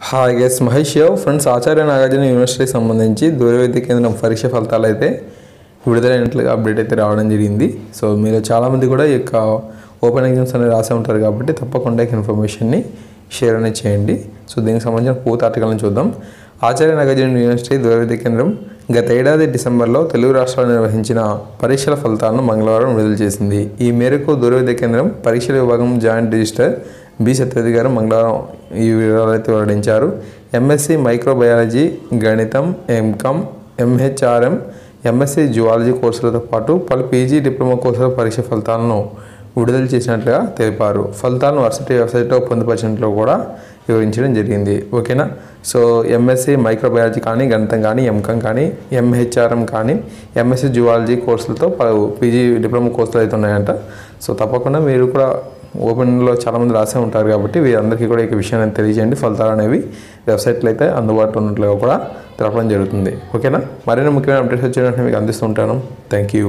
Hi guys, Mahesh యావ్ friends. Acharya Nagarjuna యూనివర్సిటీకి సంబంధించి దూరవిద్య కేంద్రం పరీక్ష ఫలితాలు అయితే విడుదలైనట్లుగా అప్డేట్ అయితే రావడం జరిగింది. సో మీరు చాలామంది కూడా ఈ యొక్క ఓపెన్ ఎగ్జామ్స్ అనేది రాసే ఉంటారు కాబట్టి తప్పకుండా ఈ ఇన్ఫర్మేషన్ని షేర్ అనేది చేయండి. సో దీనికి సంబంధించిన పూర్తి ఆర్టికల్ని చూద్దాం. ఆచార్య నాగార్జున యూనివర్సిటీ దూరవిద్య కేంద్రం గత ఏడాది డిసెంబర్లో తెలుగు రాష్ట్రాలు నిర్వహించిన పరీక్షల ఫలితాలను మంగళవారం విడుదల చేసింది. ఈ మేరకు దూరవిద్య కేంద్రం పరీక్షల విభాగం జాయింట్ రిజిస్టర్ బి సత్యవతి గారు మంగళవారం ఈ వివరాలు అయితే వెల్లడించారు. ఎంఎస్సి మైక్రోబయాలజీ, గణితం, ఎంకామ్, ఎంహెచ్ఆర్ఎం, ఎంఎస్సి జువాలజీ కోర్సులతో పాటు పలు పీజీ డిప్లొమా కోర్సుల పరీక్ష ఫలితాలను విడుదల చేసినట్లుగా తెలిపారు. ఫలితాలను వర్సిటీ వెబ్సైట్లో పొందుపరిచినట్లు కూడా వివరించడం జరిగింది. ఓకేనా. సో ఎంఎస్సి మైక్రోబయాలజీ కానీ, గణితం కానీ, ఎంకామ్ కానీ, ఎంహెచ్ఆర్ఎం కానీ, ఎంఎస్సి జువాలజీ కోర్సులతో పలు పీజీ డిప్లొమా కోర్సులు అయితే ఉన్నాయంట. సో తప్పకుండా మీరు కూడా ఓపెన్లో చాలామంది రాసే ఉంటారు కాబట్టి వీరందరికీ కూడా ఈ విషయాన్ని తెలియజేయండి. ఫలితాలు అనేవి వెబ్సైట్లో అయితే అందుబాటులో ఉన్నట్లుగా కూడా తెలపడం జరుగుతుంది. ఓకేనా. మరిన్ని ముఖ్యమైన అప్డేట్స్ వచ్చేటప్పుడు మీకు అందిస్తుంటాను. Thank you.